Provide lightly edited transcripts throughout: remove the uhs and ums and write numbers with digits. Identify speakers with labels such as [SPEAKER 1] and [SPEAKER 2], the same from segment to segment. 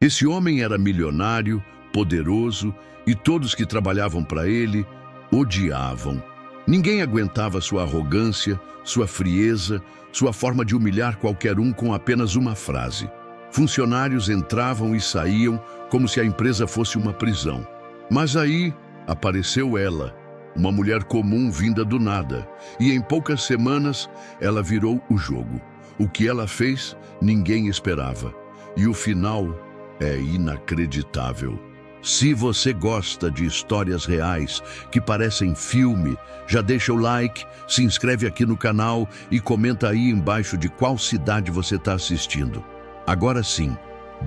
[SPEAKER 1] Esse homem era milionário, poderoso, e todos que trabalhavam para ele odiavam. Ninguém aguentava sua arrogância, sua frieza, sua forma de humilhar qualquer um com apenas uma frase. Funcionários entravam e saíam como se a empresa fosse uma prisão. Mas aí apareceu ela, uma mulher comum vinda do nada, e em poucas semanas ela virou o jogo. O que ela fez, ninguém esperava. E o final é inacreditável. Se você gosta de histórias reais que parecem filme, já deixa o like, se inscreve aqui no canal e comenta aí embaixo de qual cidade você está assistindo. Agora sim,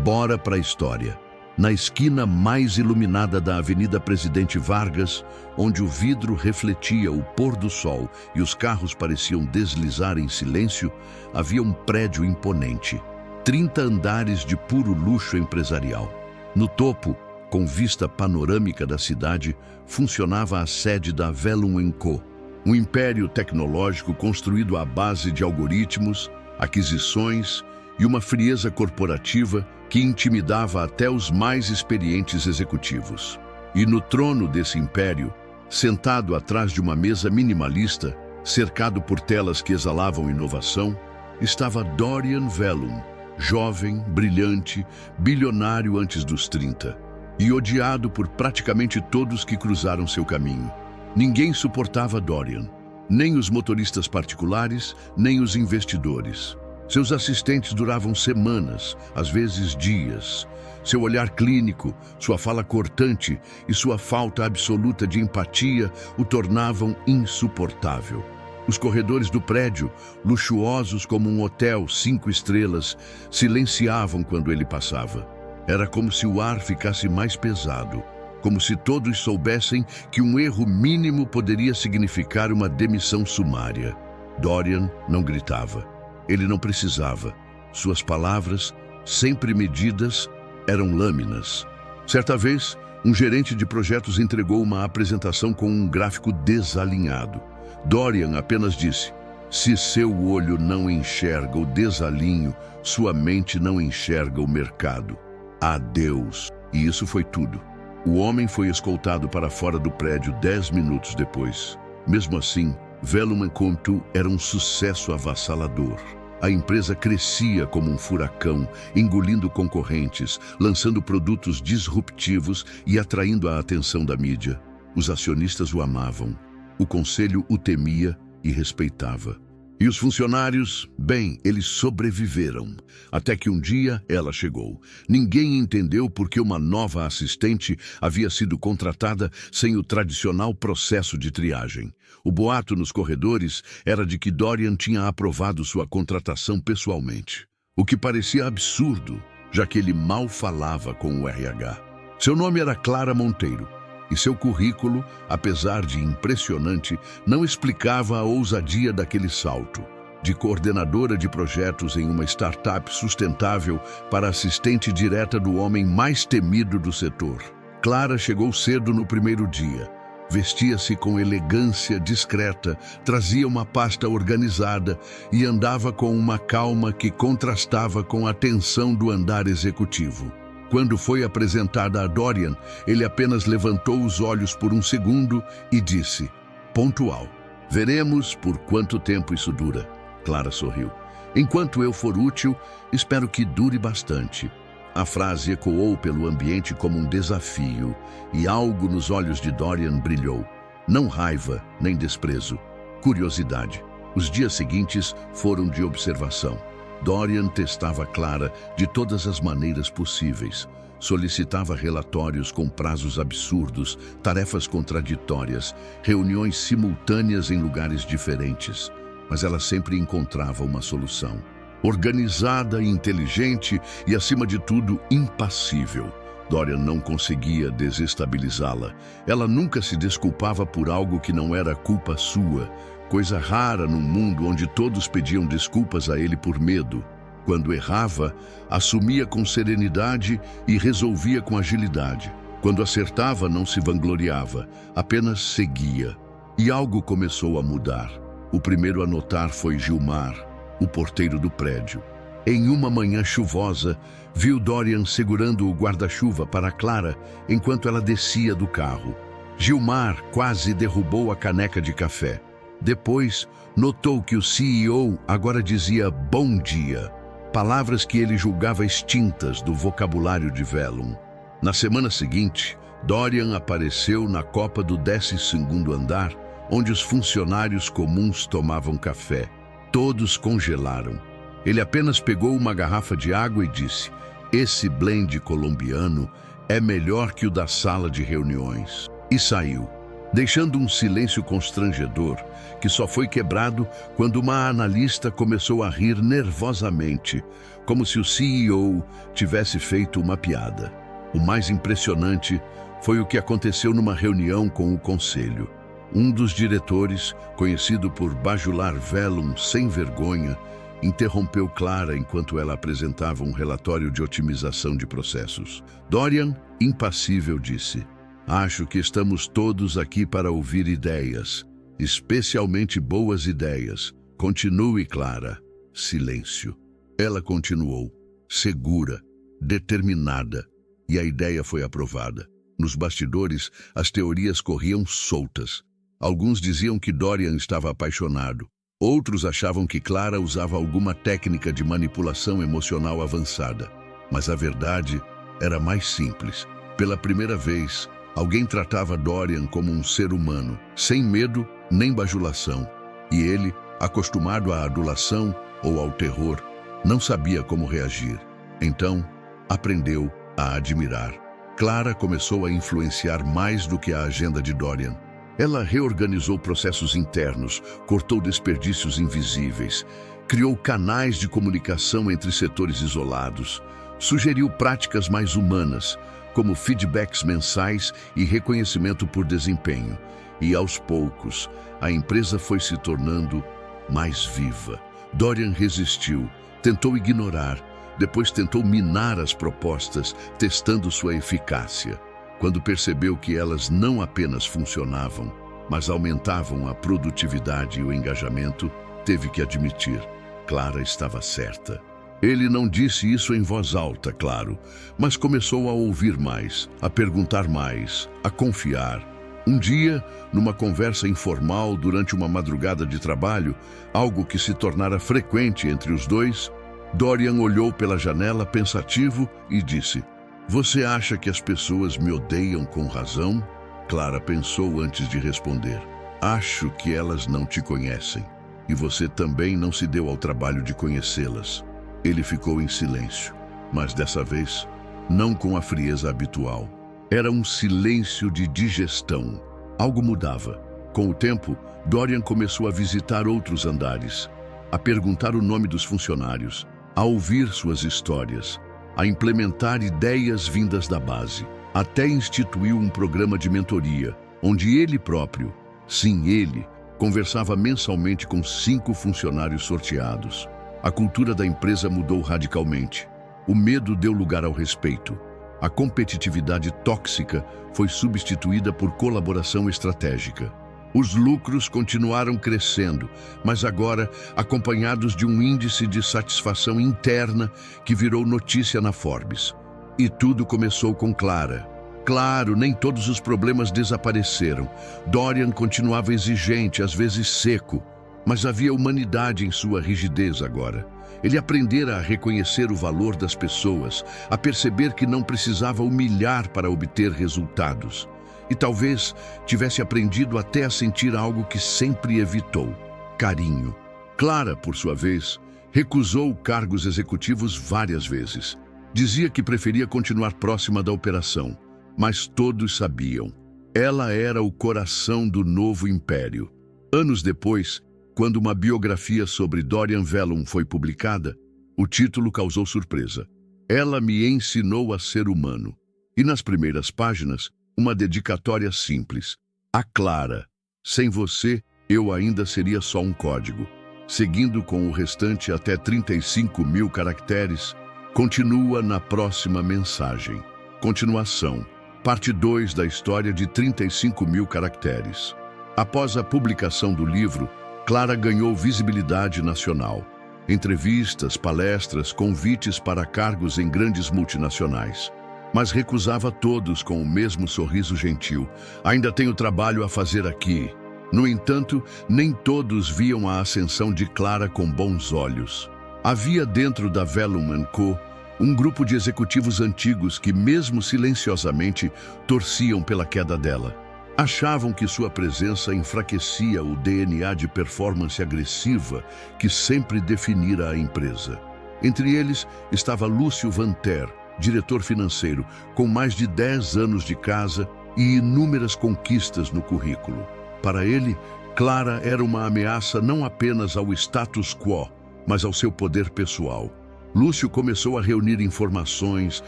[SPEAKER 1] bora para a história. Na esquina mais iluminada da Avenida Presidente Vargas, onde o vidro refletia o pôr do sol e os carros pareciam deslizar em silêncio, havia um prédio imponente. 30 andares de puro luxo empresarial. No topo, com vista panorâmica da cidade, funcionava a sede da Vellum & Co., um império tecnológico construído à base de algoritmos, aquisições e uma frieza corporativa que intimidava até os mais experientes executivos. E no trono desse império, sentado atrás de uma mesa minimalista, cercado por telas que exalavam inovação, estava Dorian Vellum, jovem, brilhante, bilionário antes dos 30, e odiado por praticamente todos que cruzaram seu caminho. Ninguém suportava Dorian, nem os motoristas particulares, nem os investidores. Seus assistentes duravam semanas, às vezes dias. Seu olhar clínico, sua fala cortante e sua falta absoluta de empatia o tornavam insuportável. Os corredores do prédio, luxuosos como um hotel 5 estrelas, silenciavam quando ele passava. Era como se o ar ficasse mais pesado, como se todos soubessem que um erro mínimo poderia significar uma demissão sumária. Dorian não gritava. Ele não precisava. Suas palavras, sempre medidas, eram lâminas. Certa vez, um gerente de projetos entregou uma apresentação com um gráfico desalinhado. Dorian apenas disse: "Se seu olho não enxerga o desalinho, sua mente não enxerga o mercado. Adeus." E isso foi tudo. O homem foi escoltado para fora do prédio 10 minutos depois. Mesmo assim, Vellum & Co. era um sucesso avassalador. A empresa crescia como um furacão, engolindo concorrentes, lançando produtos disruptivos e atraindo a atenção da mídia. Os acionistas o amavam. O conselho o temia e respeitava. E os funcionários, bem, eles sobreviveram. Até que um dia ela chegou. Ninguém entendeu por que uma nova assistente havia sido contratada sem o tradicional processo de triagem. O boato nos corredores era de que Dorian tinha aprovado sua contratação pessoalmente. O que parecia absurdo, já que ele mal falava com o RH. Seu nome era Clara Monteiro. E seu currículo, apesar de impressionante, não explicava a ousadia daquele salto. De coordenadora de projetos em uma startup sustentável para assistente direta do homem mais temido do setor. Clara chegou cedo no primeiro dia. Vestia-se com elegância discreta, trazia uma pasta organizada e andava com uma calma que contrastava com a tensão do andar executivo. Quando foi apresentada a Dorian, ele apenas levantou os olhos por um segundo e disse, pontual: "Veremos por quanto tempo isso dura." Clara sorriu. "Enquanto eu for útil, espero que dure bastante." A frase ecoou pelo ambiente como um desafio, e algo nos olhos de Dorian brilhou. Não raiva, nem desprezo. Curiosidade. Os dias seguintes foram de observação. Dorian testava Clara de todas as maneiras possíveis. Solicitava relatórios com prazos absurdos, tarefas contraditórias, reuniões simultâneas em lugares diferentes. Mas ela sempre encontrava uma solução. Organizada, inteligente e, acima de tudo, impassível. Dorian não conseguia desestabilizá-la. Ela nunca se desculpava por algo que não era culpa sua. Coisa rara num mundo onde todos pediam desculpas a ele por medo. Quando errava, assumia com serenidade e resolvia com agilidade. Quando acertava, não se vangloriava, apenas seguia. E algo começou a mudar. O primeiro a notar foi Gilmar, o porteiro do prédio. Em uma manhã chuvosa, viu Dorian segurando o guarda-chuva para Clara enquanto ela descia do carro. Gilmar quase derrubou a caneca de café. Depois, notou que o CEO agora dizia bom dia, palavras que ele julgava extintas do vocabulário de Vellum. Na semana seguinte, Dorian apareceu na copa do 12º andar, onde os funcionários comuns tomavam café. Todos congelaram. Ele apenas pegou uma garrafa de água e disse: "Esse blend colombiano é melhor que o da sala de reuniões." E saiu, deixando um silêncio constrangedor que só foi quebrado quando uma analista começou a rir nervosamente, como se o CEO tivesse feito uma piada. O mais impressionante foi o que aconteceu numa reunião com o conselho. Um dos diretores, conhecido por bajular Vellum sem vergonha, interrompeu Clara enquanto ela apresentava um relatório de otimização de processos. Dorian, impassível, disse: "Acho que estamos todos aqui para ouvir ideias, especialmente boas ideias. Continue, Clara." Silêncio. Ela continuou, segura, determinada, e a ideia foi aprovada. Nos bastidores, as teorias corriam soltas. Alguns diziam que Dorian estava apaixonado. Outros achavam que Clara usava alguma técnica de manipulação emocional avançada. Mas a verdade era mais simples. Pela primeira vez, alguém tratava Dorian como um ser humano, sem medo nem bajulação. E ele, acostumado à adulação ou ao terror, não sabia como reagir. Então, aprendeu a admirar. Clara começou a influenciar mais do que a agenda de Dorian. Ela reorganizou processos internos, cortou desperdícios invisíveis, criou canais de comunicação entre setores isolados, sugeriu práticas mais humanas, como feedbacks mensais e reconhecimento por desempenho. E, aos poucos, a empresa foi se tornando mais viva. Dorian resistiu, tentou ignorar, depois tentou minar as propostas, testando sua eficácia. Quando percebeu que elas não apenas funcionavam, mas aumentavam a produtividade e o engajamento, teve que admitir: Clara estava certa. Ele não disse isso em voz alta, claro, mas começou a ouvir mais, a perguntar mais, a confiar. Um dia, numa conversa informal durante uma madrugada de trabalho, algo que se tornara frequente entre os dois, Dorian olhou pela janela pensativo e disse: "Você acha que as pessoas me odeiam com razão?" Clara pensou antes de responder. "Acho que elas não te conhecem, e você também não se deu ao trabalho de conhecê-las." Ele ficou em silêncio, mas dessa vez, não com a frieza habitual. Era um silêncio de digestão. Algo mudava. Com o tempo, Dorian começou a visitar outros andares, a perguntar o nome dos funcionários, a ouvir suas histórias, a implementar ideias vindas da base. Até instituiu um programa de mentoria, onde ele próprio, sim ele, conversava mensalmente com 5 funcionários sorteados. A cultura da empresa mudou radicalmente. O medo deu lugar ao respeito. A competitividade tóxica foi substituída por colaboração estratégica. Os lucros continuaram crescendo, mas agora acompanhados de um índice de satisfação interna que virou notícia na Forbes. E tudo começou com Clara. Claro, nem todos os problemas desapareceram. Dorian continuava exigente, às vezes seco, mas havia humanidade em sua rigidez agora. Ele aprendera a reconhecer o valor das pessoas, a perceber que não precisava humilhar para obter resultados. E talvez tivesse aprendido até a sentir algo que sempre evitou: carinho. Clara, por sua vez, recusou cargos executivos várias vezes. Dizia que preferia continuar próxima da operação, mas todos sabiam. Ela era o coração do novo império. Anos depois, quando uma biografia sobre Dorian Vellum foi publicada, o título causou surpresa. "Ela me ensinou a ser humano." E nas primeiras páginas, uma dedicatória simples: "A Clara, sem você, eu ainda seria só um código." Seguindo com o restante até 35.000 caracteres, continua na próxima mensagem. Continuação. Parte 2 da história de 35.000 caracteres. Após a publicação do livro, Clara ganhou visibilidade nacional. entrevistas, palestras, convites para cargos em grandes multinacionais. Mas recusava todos com o mesmo sorriso gentil. Ainda tenho trabalho a fazer aqui. No entanto, nem todos viam a ascensão de Clara com bons olhos. Havia dentro da Vellum & Co. um grupo de executivos antigos que, mesmo silenciosamente, torciam pela queda dela. Achavam que sua presença enfraquecia o DNA de performance agressiva que sempre definira a empresa. Entre eles estava Lúcio Van Ter, diretor financeiro, com mais de 10 anos de casa e inúmeras conquistas no currículo. Para ele, Clara era uma ameaça não apenas ao status quo, mas ao seu poder pessoal. Lúcio começou a reunir informações,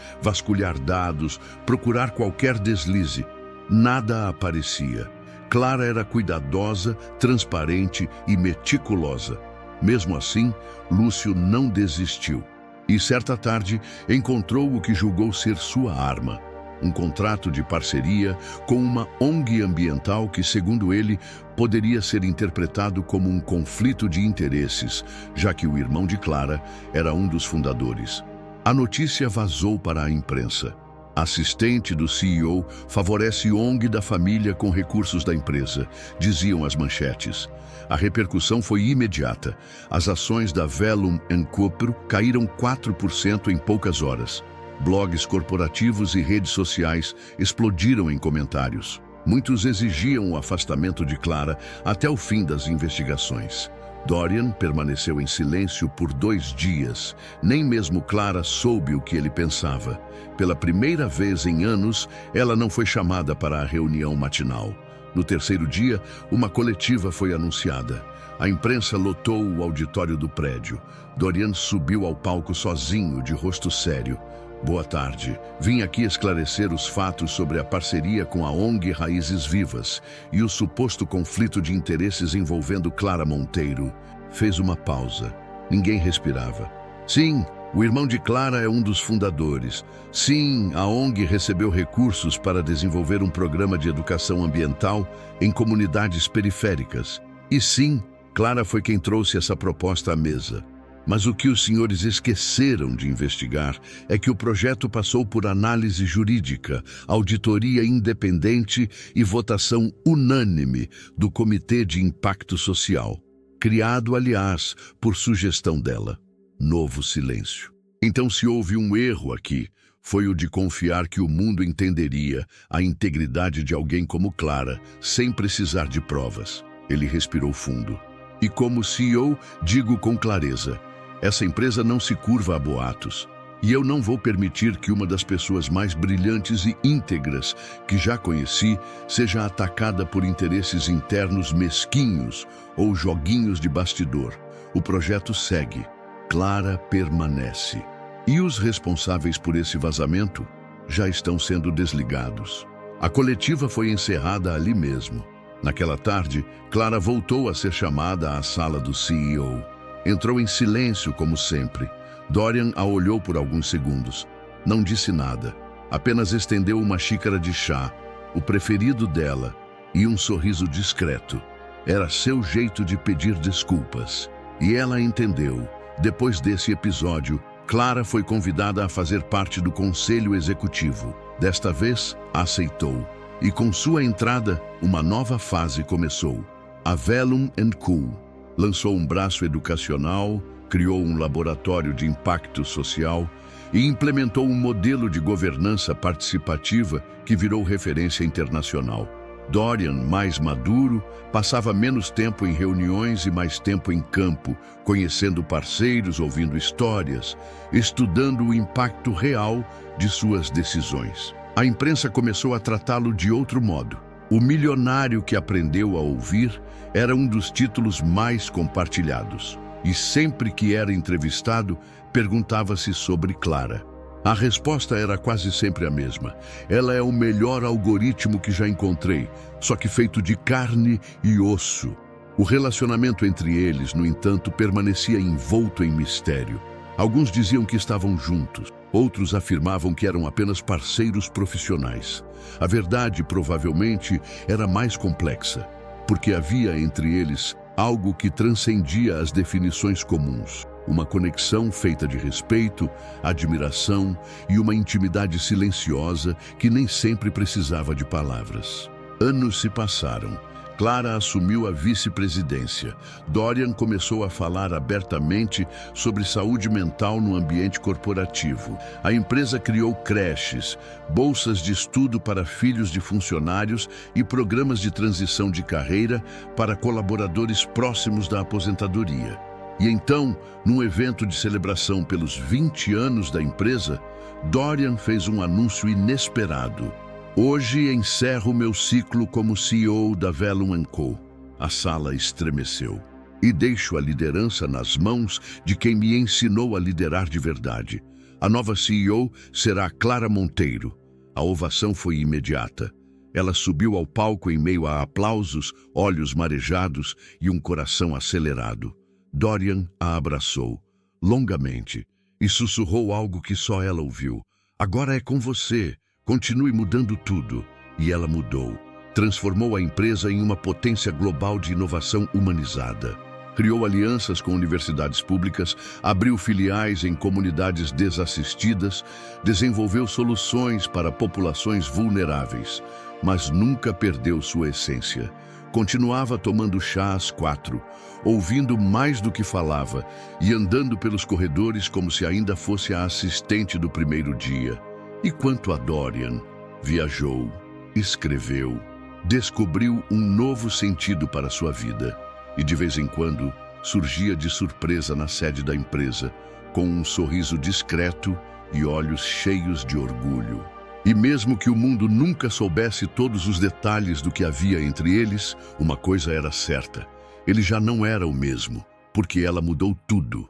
[SPEAKER 1] vasculhar dados, procurar qualquer deslize. Nada aparecia. Clara era cuidadosa, transparente e meticulosa. Mesmo assim, Lúcio não desistiu. E certa tarde encontrou o que julgou ser sua arma. Um contrato de parceria com uma ONG ambiental que, segundo ele, poderia ser interpretado como um conflito de interesses, já que o irmão de Clara era um dos fundadores. A notícia vazou para a imprensa. Assistente do CEO favorece ONG da família com recursos da empresa, diziam as manchetes. A repercussão foi imediata. As ações da Vellum & Co. caíram 4% em poucas horas. Blogs corporativos e redes sociais explodiram em comentários. Muitos exigiam o afastamento de Clara até o fim das investigações. Dorian permaneceu em silêncio por 2 dias. Nem mesmo Clara soube o que ele pensava. Pela primeira vez em anos, ela não foi chamada para a reunião matinal. No terceiro dia, uma coletiva foi anunciada. A imprensa lotou o auditório do prédio. Dorian subiu ao palco sozinho, de rosto sério. Boa tarde. Vim aqui esclarecer os fatos sobre a parceria com a ONG Raízes Vivas e o suposto conflito de interesses envolvendo Clara Monteiro. Fez uma pausa. Ninguém respirava. Sim, o irmão de Clara é um dos fundadores. Sim, a ONG recebeu recursos para desenvolver um programa de educação ambiental em comunidades periféricas. E sim, Clara foi quem trouxe essa proposta à mesa. Mas o que os senhores esqueceram de investigar é que o projeto passou por análise jurídica, auditoria independente e votação unânime do Comitê de Impacto Social, criado, aliás, por sugestão dela. Novo silêncio. Então, se houve um erro aqui, foi o de confiar que o mundo entenderia a integridade de alguém como Clara, sem precisar de provas. Ele respirou fundo. E como CEO, digo com clareza: essa empresa não se curva a boatos. E eu não vou permitir que uma das pessoas mais brilhantes e íntegras que já conheci seja atacada por interesses internos mesquinhos ou joguinhos de bastidor. O projeto segue. Clara permanece. E os responsáveis por esse vazamento já estão sendo desligados. A coletiva foi encerrada ali mesmo. Naquela tarde, Clara voltou a ser chamada à sala do CEO. Entrou em silêncio, como sempre. Dorian a olhou por alguns segundos. Não disse nada. Apenas estendeu uma xícara de chá, o preferido dela, e um sorriso discreto. Era seu jeito de pedir desculpas. E ela entendeu. Depois desse episódio, Clara foi convidada a fazer parte do conselho executivo. Desta vez, aceitou. E com sua entrada, uma nova fase começou. A Vellum & Co. lançou um braço educacional, criou um laboratório de impacto social e implementou um modelo de governança participativa que virou referência internacional. Dorian, mais maduro, passava menos tempo em reuniões e mais tempo em campo, conhecendo parceiros, ouvindo histórias, estudando o impacto real de suas decisões. A imprensa começou a tratá-lo de outro modo. O milionário que aprendeu a ouvir era um dos títulos mais compartilhados. E sempre que era entrevistado, perguntava-se sobre Clara. A resposta era quase sempre a mesma. Ela é o melhor algoritmo que já encontrei, só que feito de carne e osso. O relacionamento entre eles, no entanto, permanecia envolto em mistério. Alguns diziam que estavam juntos, outros afirmavam que eram apenas parceiros profissionais. A verdade, provavelmente, era mais complexa, porque havia entre eles algo que transcendia as definições comuns. Uma conexão feita de respeito, admiração e uma intimidade silenciosa que nem sempre precisava de palavras. Anos se passaram. Clara assumiu a vice-presidência. Dorian começou a falar abertamente sobre saúde mental no ambiente corporativo. A empresa criou creches, bolsas de estudo para filhos de funcionários e programas de transição de carreira para colaboradores próximos da aposentadoria. E então, num evento de celebração pelos 20 anos da empresa, Dorian fez um anúncio inesperado. Hoje encerro meu ciclo como CEO da Vellum & Co. A sala estremeceu. E deixo a liderança nas mãos de quem me ensinou a liderar de verdade. A nova CEO será Clara Monteiro. A ovação foi imediata. Ela subiu ao palco em meio a aplausos, olhos marejados e um coração acelerado. Dorian a abraçou, longamente, e sussurrou algo que só ela ouviu. Agora é com você. Continue mudando tudo. E ela mudou. Transformou a empresa em uma potência global de inovação humanizada. Criou alianças com universidades públicas, abriu filiais em comunidades desassistidas, desenvolveu soluções para populações vulneráveis, mas nunca perdeu sua essência. Continuava tomando chá às 4, ouvindo mais do que falava e andando pelos corredores como se ainda fosse a assistente do primeiro dia. E quanto a Dorian, viajou, escreveu, descobriu um novo sentido para sua vida. E de vez em quando, surgia de surpresa na sede da empresa, com um sorriso discreto e olhos cheios de orgulho. E mesmo que o mundo nunca soubesse todos os detalhes do que havia entre eles, uma coisa era certa: ele já não era o mesmo, porque ela mudou tudo.